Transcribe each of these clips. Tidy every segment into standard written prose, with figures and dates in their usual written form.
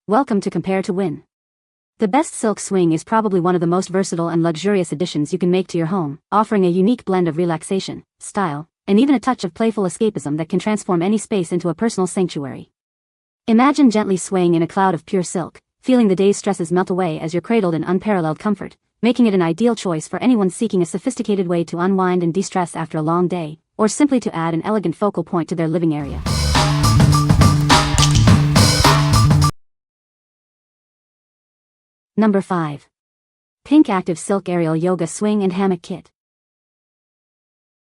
Welcome to Compare to Win. The best silk swing is probably one of the most versatile and luxurious additions you can make to your home, offering a unique blend of relaxation, style, and even a touch of playful escapism that can transform any space into a personal sanctuary. Imagine gently swaying in a cloud of pure silk, feeling the day's stresses melt away as you're cradled in unparalleled comfort, making it an ideal choice for anyone seeking a sophisticated way to unwind and de-stress after a long day, or simply to add an elegant focal point to their living area. Number 5. Pinc Active Silk Aerial Yoga Swing and Hammock Kit.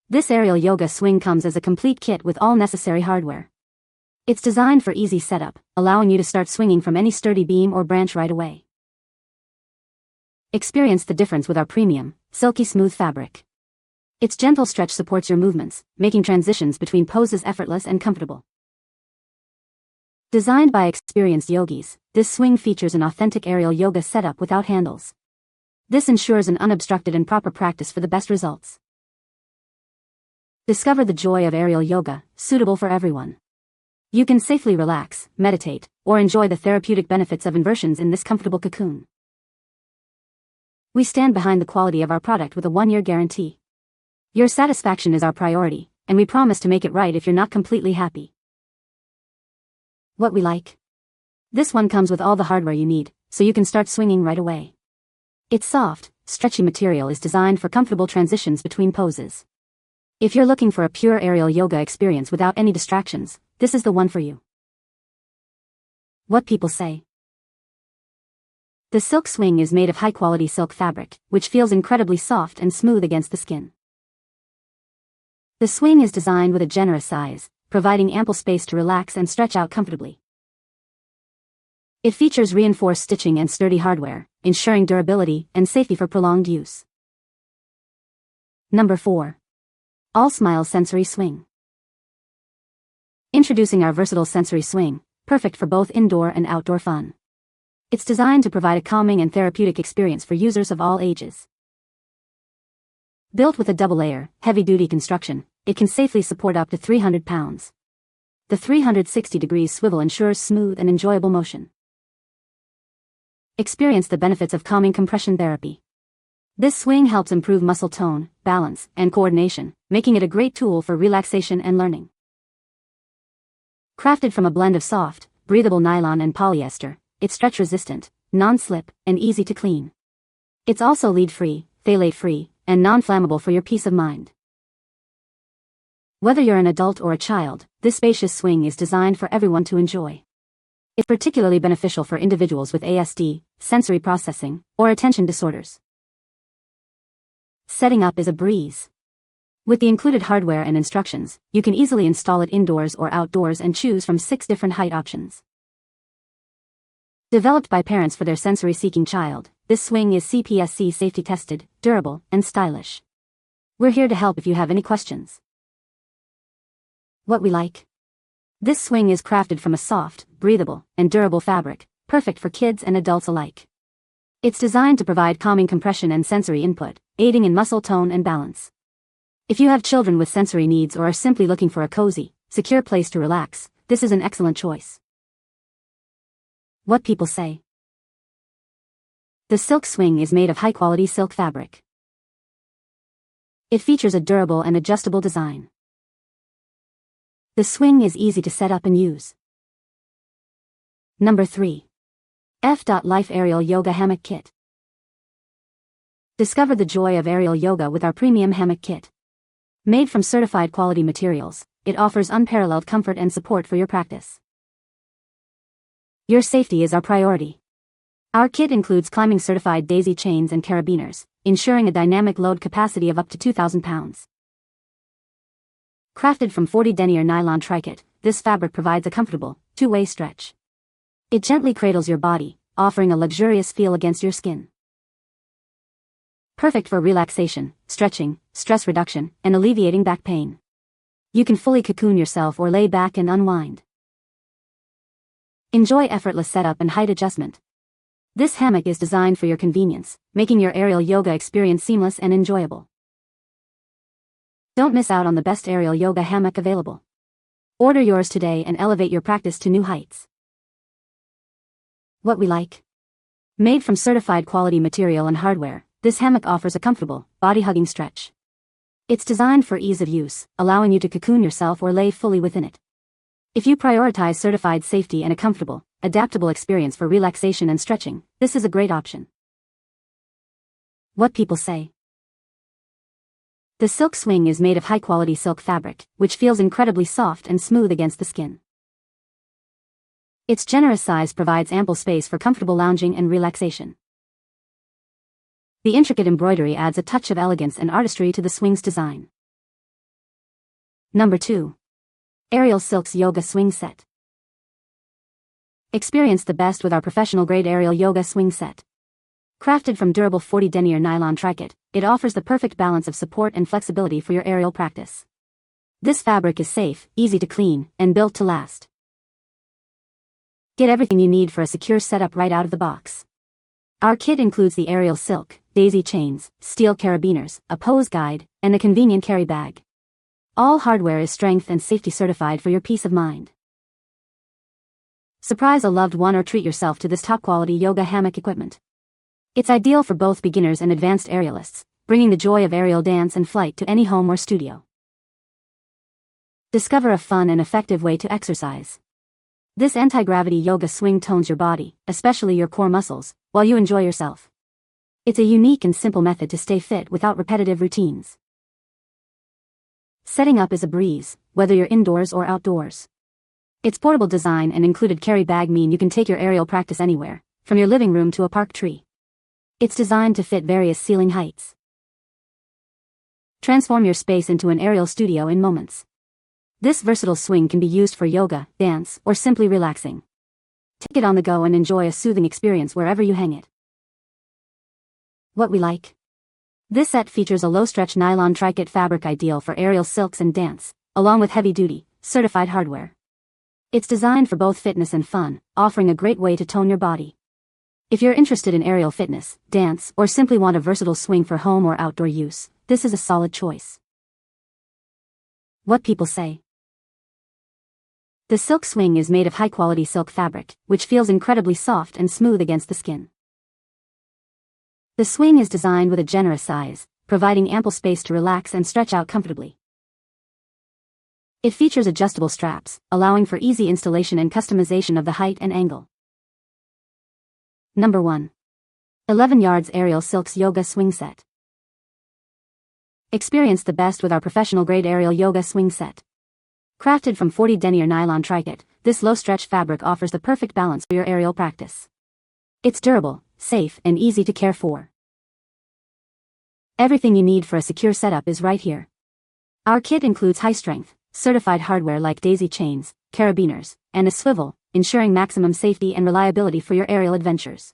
This aerial yoga swing comes as a complete kit with all necessary hardware. It's designed for easy setup, allowing you to start swinging from any sturdy beam or branch right away. Experience the difference with our premium, silky smooth fabric. Its gentle stretch supports your movements, making transitions between poses effortless and comfortable. Designed by experienced yogis, this swing features an authentic aerial yoga setup without handles. This ensures an unobstructed and proper practice for the best results. Discover the joy of aerial yoga, suitable for everyone. You can safely relax, meditate, or enjoy the therapeutic benefits of inversions in this comfortable cocoon. We stand behind the quality of our product with a 1-year guarantee. Your satisfaction is our priority, and we promise to make it right if you're not completely happy. What we like? This one comes with all the hardware you need, so you can start swinging right away. Its soft, stretchy material is designed for comfortable transitions between poses. If you're looking for a pure aerial yoga experience without any distractions, this is the one for you. What people say. The silk swing is made of high-quality silk fabric, which feels incredibly soft and smooth against the skin. The swing is designed with a generous size, providing ample space to relax and stretch out comfortably. It features reinforced stitching and sturdy hardware, ensuring durability and safety for prolonged use. Number 4. All Smiles Sensory Swing. Introducing our versatile sensory swing, perfect for both indoor and outdoor fun. It's designed to provide a calming and therapeutic experience for users of all ages. Built with a double-layer, heavy-duty construction, it can safely support up to 300 pounds. The 360-degree swivel ensures smooth and enjoyable motion. Experience the benefits of calming compression therapy. This swing helps improve muscle tone, balance, and coordination, making it a great tool for relaxation and learning. Crafted from a blend of soft, breathable nylon and polyester, it's stretch-resistant, non-slip, and easy to clean. It's also lead-free, phthalate-free, and non-flammable for your peace of mind. Whether you're an adult or a child, this spacious swing is designed for everyone to enjoy. It's particularly beneficial for individuals with ASD, sensory processing, or attention disorders. Setting up is a breeze. With the included hardware and instructions, you can easily install it indoors or outdoors and choose from 6 different height options. Developed by parents for their sensory-seeking child, this swing is CPSC safety-tested, durable, and stylish. We're here to help if you have any questions. What we like? This swing is crafted from a soft, breathable, and durable fabric, perfect for kids and adults alike. It's designed to provide calming compression and sensory input, aiding in muscle tone and balance. If you have children with sensory needs or are simply looking for a cozy, secure place to relax, this is an excellent choice. What people say. The silk swing is made of high-quality silk fabric. It features a durable and adjustable design. The swing is easy to set up and use. Number 3. F.Life Aerial Yoga Hammock Kit. Discover the joy of aerial yoga with our premium hammock kit. Made from certified quality materials, it offers unparalleled comfort and support for your practice. Your safety is our priority. Our kit includes climbing certified daisy chains and carabiners, ensuring a dynamic load capacity of up to 2,000 pounds. Crafted from 40 denier nylon tricot, this fabric provides a comfortable, two-way stretch. It gently cradles your body, offering a luxurious feel against your skin. Perfect for relaxation, stretching, stress reduction, and alleviating back pain. You can fully cocoon yourself or lay back and unwind. Enjoy effortless setup and height adjustment. This hammock is designed for your convenience, making your aerial yoga experience seamless and enjoyable. Don't miss out on the best aerial yoga hammock available. Order yours today and elevate your practice to new heights. What we like. Made from certified quality material and hardware, this hammock offers a comfortable, body-hugging stretch. It's designed for ease of use, allowing you to cocoon yourself or lay fully within it. If you prioritize certified safety and a comfortable, adaptable experience for relaxation and stretching, this is a great option. What people say. The silk swing is made of high-quality silk fabric, which feels incredibly soft and smooth against the skin. Its generous size provides ample space for comfortable lounging and relaxation. The intricate embroidery adds a touch of elegance and artistry to the swing's design. Number 2. Aerial Silks Yoga Swing Set. Experience the best with our professional-grade aerial yoga swing set. Crafted from durable 40 denier nylon tricot, it offers the perfect balance of support and flexibility for your aerial practice. This fabric is safe, easy to clean, and built to last. Get everything you need for a secure setup right out of the box. Our kit includes the aerial silk, daisy chains, steel carabiners, a pose guide, and a convenient carry bag. All hardware is strength and safety certified for your peace of mind. Surprise a loved one or treat yourself to this top-quality yoga hammock equipment. It's ideal for both beginners and advanced aerialists, bringing the joy of aerial dance and flight to any home or studio. Discover a fun and effective way to exercise. This anti-gravity yoga swing tones your body, especially your core muscles, while you enjoy yourself. It's a unique and simple method to stay fit without repetitive routines. Setting up is a breeze, whether you're indoors or outdoors. Its portable design and included carry bag mean you can take your aerial practice anywhere, from your living room to a park tree. It's designed to fit various ceiling heights. Transform your space into an aerial studio in moments. This versatile swing can be used for yoga, dance, or simply relaxing. Take it on the go and enjoy a soothing experience wherever you hang it. What we like. This set features a low-stretch nylon tricot fabric ideal for aerial silks and dance, along with heavy-duty, certified hardware. It's designed for both fitness and fun, offering a great way to tone your body. If you're interested in aerial fitness, dance, or simply want a versatile swing for home or outdoor use, this is a solid choice. What people say. The silk swing is made of high-quality silk fabric, which feels incredibly soft and smooth against the skin. The swing is designed with a generous size, providing ample space to relax and stretch out comfortably. It features adjustable straps, allowing for easy installation and customization of the height and angle. Number 1. 11 Yards Aerial Silks Yoga Swing Set. Experience the best with our professional-grade aerial yoga swing set. Crafted from 40 denier nylon tricot, this low-stretch fabric offers the perfect balance for your aerial practice. It's durable, safe, and easy to care for. Everything you need for a secure setup is right here. Our kit includes high-strength, certified hardware like daisy chains, carabiners, and a swivel, ensuring maximum safety and reliability for your aerial adventures.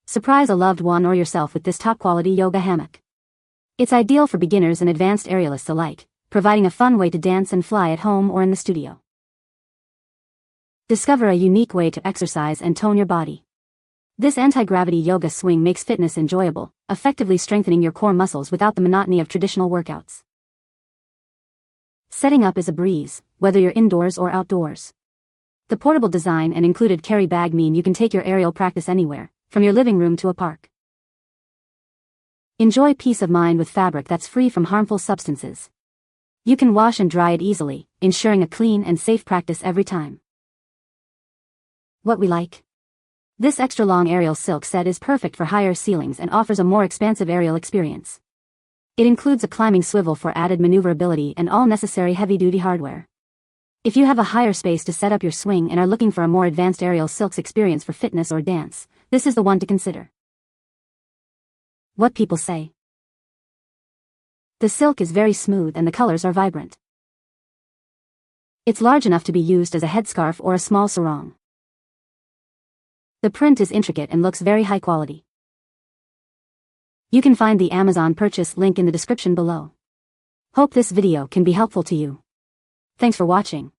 Surprise a loved one or yourself with this top-quality yoga hammock. It's ideal for beginners and advanced aerialists alike, providing a fun way to dance and fly at home or in the studio. Discover a unique way to exercise and tone your body. This anti-gravity yoga swing makes fitness enjoyable, effectively strengthening your core muscles without the monotony of traditional workouts. Setting up is a breeze, whether you're indoors or outdoors. The portable design and included carry bag mean you can take your aerial practice anywhere, from your living room to a park. Enjoy peace of mind with fabric that's free from harmful substances. You can wash and dry it easily, ensuring a clean and safe practice every time. What we like. This extra-long aerial silk set is perfect for higher ceilings and offers a more expansive aerial experience. It includes a climbing swivel for added maneuverability and all necessary heavy-duty hardware. If you have a higher space to set up your swing and are looking for a more advanced aerial silks experience for fitness or dance, this is the one to consider. What people say. The silk is very smooth and the colors are vibrant. It's large enough to be used as a headscarf or a small sarong. The print is intricate and looks very high quality. You can find the Amazon purchase link in the description below. Hope this video can be helpful to you. Thanks for watching.